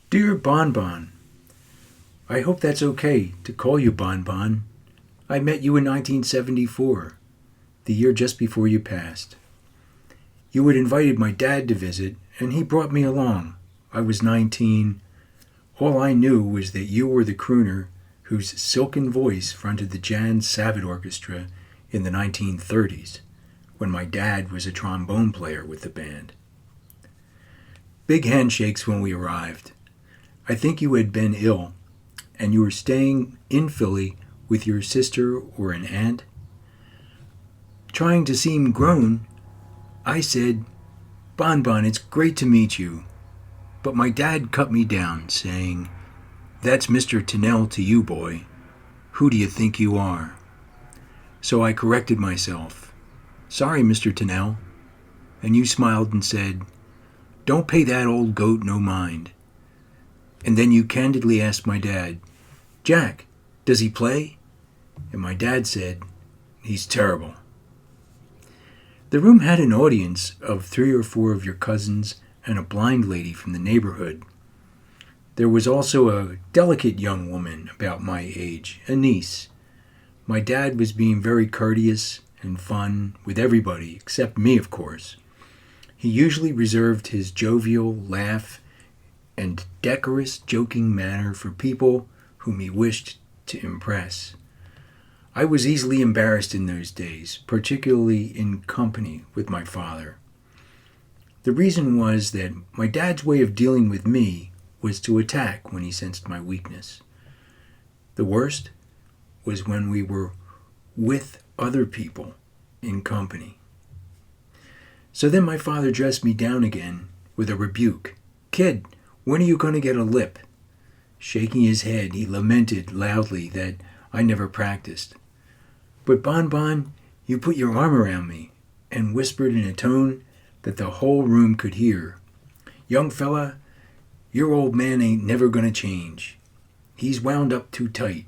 Dear Bonbon, I hope that's okay to call you Bonbon. I met you in 1974, the year just before you passed. You had invited my dad to visit, and he brought me along. I was 19. All I knew was that you were the crooner whose silken voice fronted the Jan Savitt Orchestra in the 1930s, when my dad was a trombone player with the band. Big handshakes when we arrived. I think you had been ill, and you were staying in Philly with your sister or an aunt. Trying to seem grown, I said, Bonbon, it's great to meet you. But my dad cut me down, saying, That's Mr. Tunnell to you, boy. Who do you think you are? So I corrected myself. Sorry, Mr. Tunnell. And you smiled and said, Don't pay that old goat no mind. And then you candidly asked my dad, Jack, does he play? And my dad said, He's terrible. The room had an audience of 3 or 4 of your cousins and a blind lady from the neighborhood. There was also a delicate young woman about my age, a niece. My dad was being very courteous and fun with everybody, except me, of course. He usually reserved his jovial laugh and decorous, joking manner for people whom he wished to impress. I was easily embarrassed in those days, particularly in company with my father. The reason was that my dad's way of dealing with me was to attack when he sensed my weakness. The worst was when we were with other people in company. So then my father dressed me down again with a rebuke. Kid, when are you going to get a lip? Shaking his head, he lamented loudly that I never practiced. But Bonbon, you put your arm around me and whispered in a tone that the whole room could hear. Young fella, your old man ain't never gonna change. He's wound up too tight.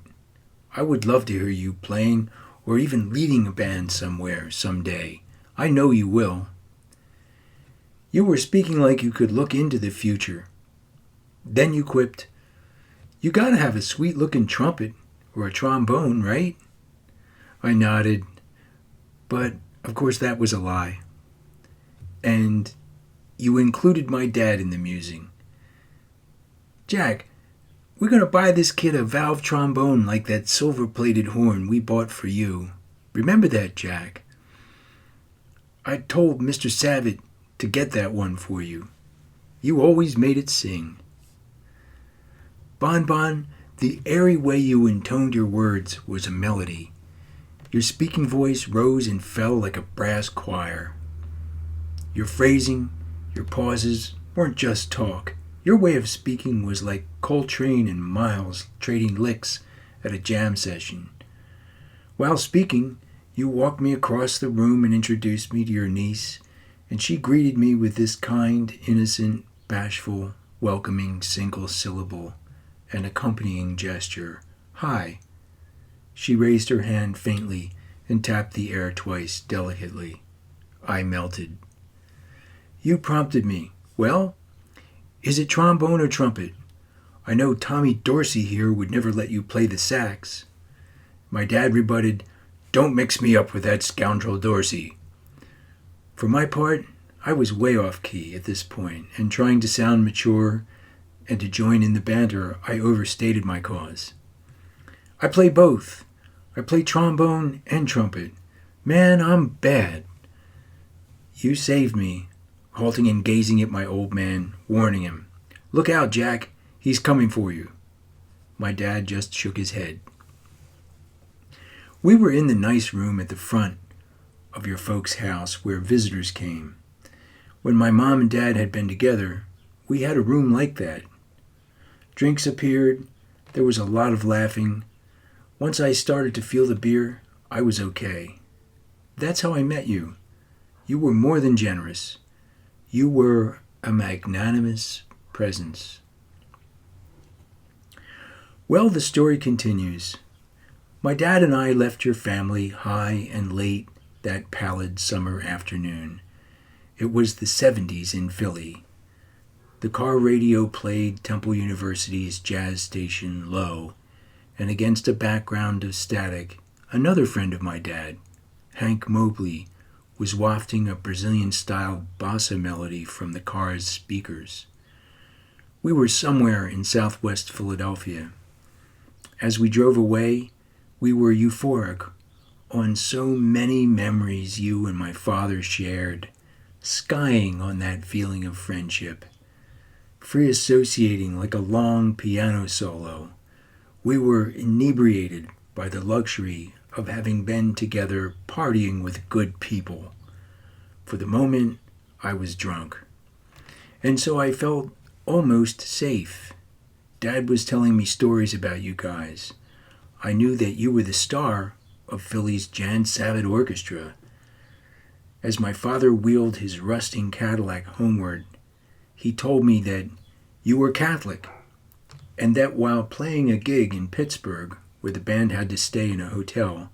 I would love to hear you playing or even leading a band somewhere, someday. I know you will. You were speaking like you could look into the future. Then you quipped, You gotta have a sweet-looking trumpet or a trombone, right? I nodded, but of course that was a lie. And you included my dad in the musing. Jack, we're going to buy this kid a valve trombone like that silver-plated horn we bought for you. Remember that, Jack? I told Mr. Savitt to get that one for you. You always made it sing. Bonbon, the airy way you intoned your words was a melody. Your speaking voice rose and fell like a brass choir. Your phrasing, your pauses weren't just talk. Your way of speaking was like Coltrane and Miles trading licks at a jam session. While speaking, you walked me across the room and introduced me to your niece, and she greeted me with this kind, innocent, bashful, welcoming single syllable and accompanying gesture. Hi. She raised her hand faintly and tapped the air twice delicately. I melted. You prompted me. Well, is it trombone or trumpet? I know Tommy Dorsey here would never let you play the sax. My dad rebutted, Don't mix me up with that scoundrel Dorsey. For my part, I was way off key at this point, and trying to sound mature and to join in the banter, I overstated my cause. I play both. I play trombone and trumpet. Man, I'm bad. You saved me, halting and gazing at my old man, warning him. Look out, Jack. He's coming for you. My dad just shook his head. We were in the nice room at the front of your folks' house where visitors came. When my mom and dad had been together, we had a room like that. Drinks appeared. There was a lot of laughing. Once I started to feel the beer, I was okay. That's how I met you. You were more than generous. You were a magnanimous presence. Well, the story continues. My dad and I left your family high and late that pallid summer afternoon. It was the 70s in Philly. The car radio played Temple University's jazz station low, and against a background of static, another friend of my dad, Hank Mobley, was wafting a Brazilian-style bossa melody from the car's speakers. We were somewhere in southwest Philadelphia. As we drove away, we were euphoric on so many memories you and my father shared, skying on that feeling of friendship, free associating like a long piano solo. We were inebriated by the luxury of having been together partying with good people. For the moment, I was drunk. And so I felt almost safe. Dad was telling me stories about you guys. I knew that you were the star of Philly's Jan Savitt Orchestra. As my father wheeled his rusting Cadillac homeward, he told me that you were Catholic, and that while playing a gig in Pittsburgh, where the band had to stay in a hotel,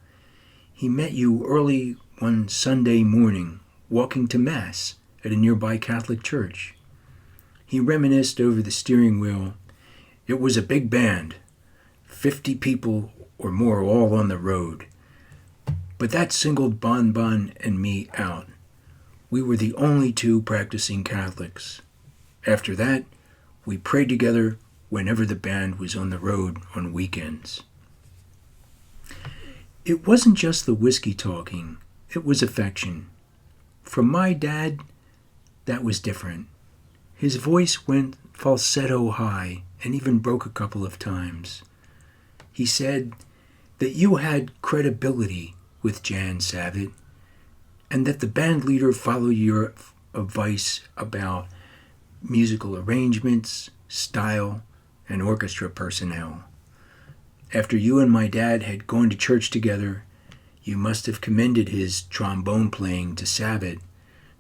he met you early one Sunday morning walking to Mass at a nearby Catholic church. He reminisced over the steering wheel. It was a big band, 50 people or more all on the road. But that singled Bon Bon and me out. We were the only two practicing Catholics. After that, we prayed together whenever the band was on the road on weekends. It wasn't just the whiskey talking, it was affection. From my dad, that was different. His voice went falsetto high and even broke a couple of times. He said that you had credibility with Jan Savitt, and that the band leader followed your advice about musical arrangements, style, and orchestra personnel. After you and my dad had gone to church together, you must have commended his trombone playing to Savitt,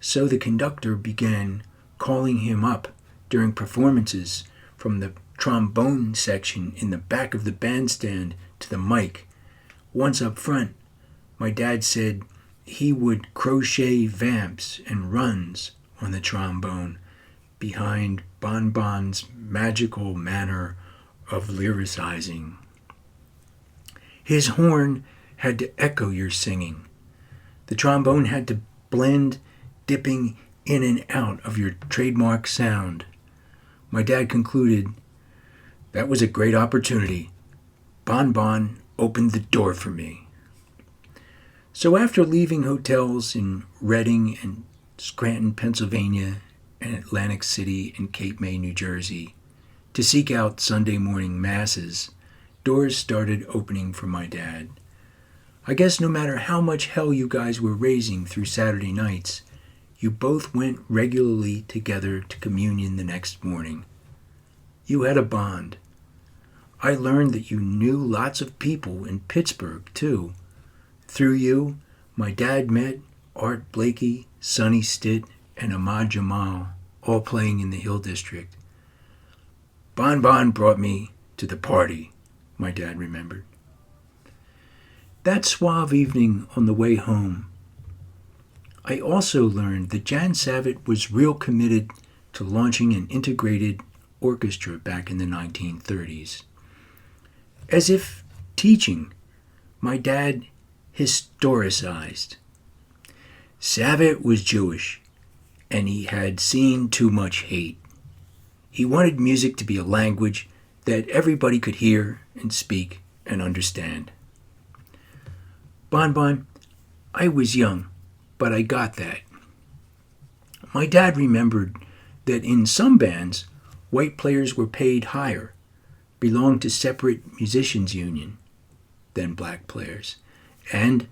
so the conductor began calling him up during performances from the trombone section in the back of the bandstand to the mic. Once up front, my dad said he would crochet vamps and runs on the trombone behind Bon Bon's magical manner of lyricizing. His horn had to echo your singing. The trombone had to blend, dipping in and out of your trademark sound. My dad concluded, that was a great opportunity. Bon Bon opened the door for me. So after leaving hotels in Reading and Scranton, Pennsylvania, and Atlantic City and Cape May, New Jersey, to seek out Sunday morning masses, doors started opening for my dad. I guess no matter how much hell you guys were raising through Saturday nights, you both went regularly together to communion the next morning. You had a bond. I learned that you knew lots of people in Pittsburgh, too. Through you, my dad met Art Blakey, Sonny Stitt, and Ahmad Jamal, all playing in the Hill District. Bon Bon brought me to the party, my dad remembered. That suave evening on the way home, I also learned that Jan Savitt was real committed to launching an integrated orchestra back in the 1930s. As if teaching, my dad historicized. Savitt was Jewish, and he had seen too much hate. He wanted music to be a language that everybody could hear and speak and understand. Bon Bon, I was young, but I got that. My dad remembered that in some bands, white players were paid higher, belonged to separate musicians' union, than black players. And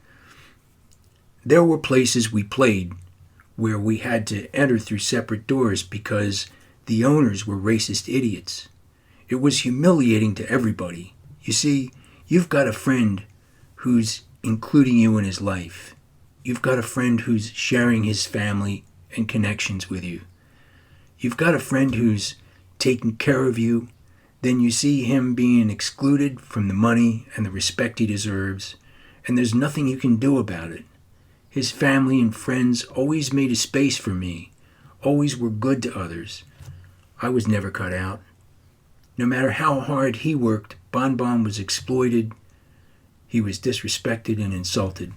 there were places we played where we had to enter through separate doors because the owners were racist idiots. It was humiliating to everybody. You see, you've got a friend who's including you in his life. You've got a friend who's sharing his family and connections with you. You've got a friend who's taking care of you. Then you see him being excluded from the money and the respect he deserves, and there's nothing you can do about it. His family and friends always made a space for me, always were good to others. I was never cut out. No matter how hard he worked, Bon Bon was exploited. He was disrespected and insulted.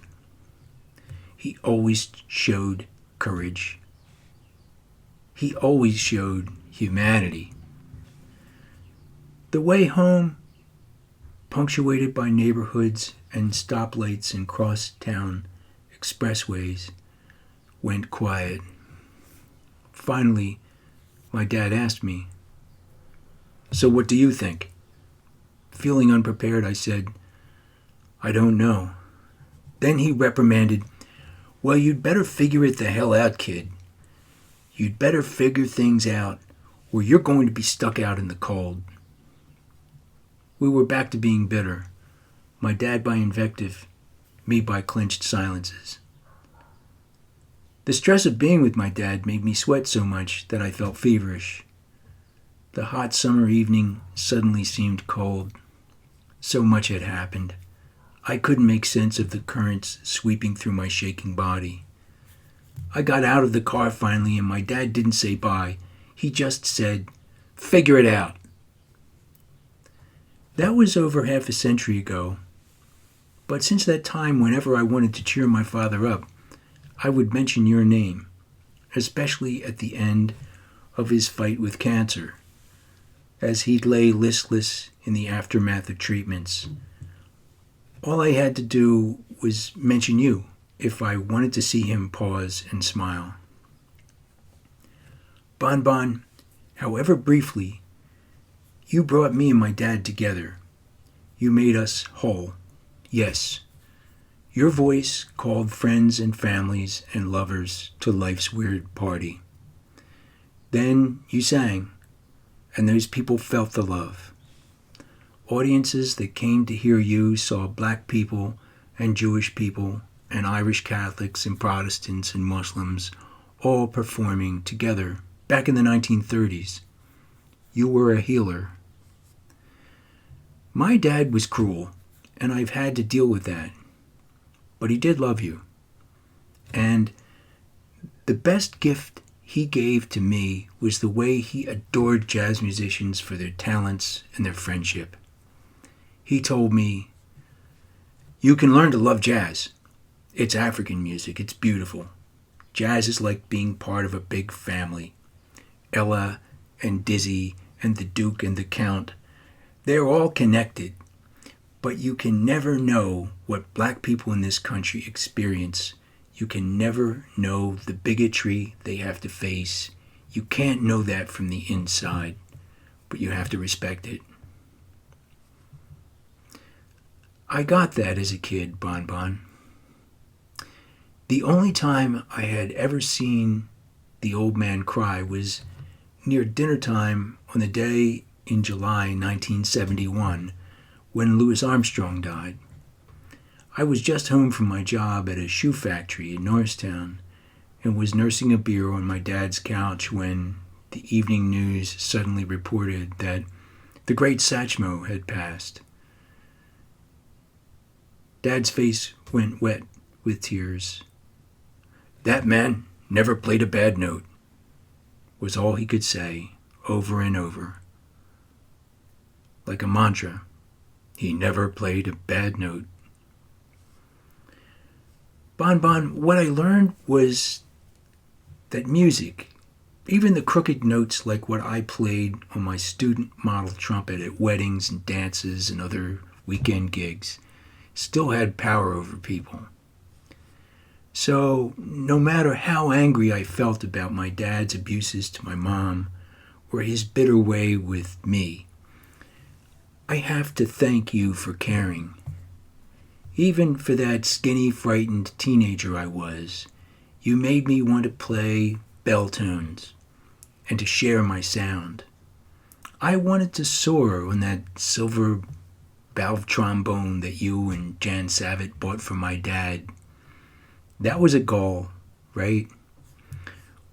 He always showed courage. He always showed humanity. The way home, punctuated by neighborhoods and stoplights and cross-town expressways, went quiet. Finally, my dad asked me, "So what do you think?" Feeling unprepared, I said, "I don't know." Then he reprimanded, "Well, you'd better figure it the hell out, kid. You'd better figure things out, or you're going to be stuck out in the cold." We were back to being bitter. My dad by invective, me by clenched silences. The stress of being with my dad made me sweat so much that I felt feverish. The hot summer evening suddenly seemed cold. So much had happened. I couldn't make sense of the currents sweeping through my shaking body. I got out of the car finally, and my dad didn't say bye. He just said, "Figure it out." That was over half a century ago. But since that time, whenever I wanted to cheer my father up, I would mention your name, especially at the end of his fight with cancer, as he'd lay listless in the aftermath of treatments. All I had to do was mention you if I wanted to see him pause and smile. Bon Bon, however briefly, you brought me and my dad together. You made us whole. Yes, your voice called friends and families and lovers to life's weird party. Then you sang, and those people felt the love. Audiences that came to hear you saw black people and Jewish people and Irish Catholics and Protestants and Muslims all performing together back in the 1930s. You were a healer. My dad was cruel, and I've had to deal with that. But he did love you. And the best gift he gave to me was the way he adored jazz musicians for their talents and their friendship. He told me, "You can learn to love jazz. It's African music. It's beautiful. Jazz is like being part of a big family. Ella and Dizzy and the Duke and the Count, they're all connected. But you can never know what black people in this country experience. You can never know the bigotry they have to face. You can't know that from the inside, but you have to respect it." I got that as a kid, Bon Bon. The only time I had ever seen the old man cry was near dinner time on the day in July 1971 when Louis Armstrong died. I was just home from my job at a shoe factory in Norristown and was nursing a beer on my dad's couch when the evening news suddenly reported that the great Satchmo had passed. Dad's face went wet with tears. "That man never played a bad note," was all he could say over and over. Like a mantra, he never played a bad note. Bon Bon, what I learned was that music, even the crooked notes like what I played on my student model trumpet at weddings and dances and other weekend gigs, still had power over people. So no matter how angry I felt about my dad's abuses to my mom or his bitter way with me, I have to thank you for caring. Even for that skinny, frightened teenager I was, you made me want to play bell tones and to share my sound. I wanted to soar on that silver valve trombone that you and Jan Savitt bought for my dad. That was a goal, right?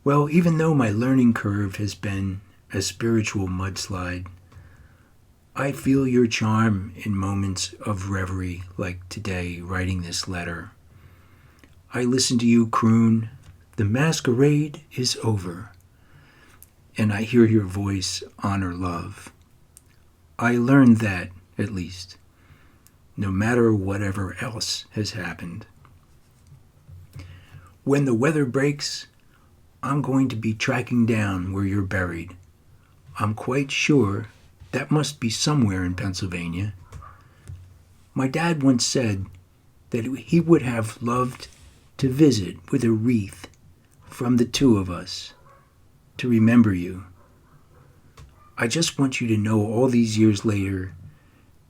Well, even though my learning curve has been a spiritual mudslide, I feel your charm in moments of reverie like today, writing this letter. I listen to you croon, "The masquerade is over." and I hear your voice honor love. I learned that, at least, no matter whatever else has happened. When the weather breaks, I'm going to be tracking down where you're buried. I'm quite sure that must be somewhere in Pennsylvania. My dad once said that he would have loved to visit with a wreath from the two of us to remember you. I just want you to know all these years later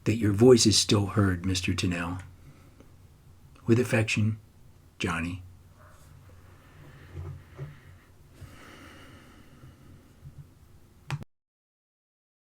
that your voice is still heard, Mr. Tunnell. With affection, Johnny.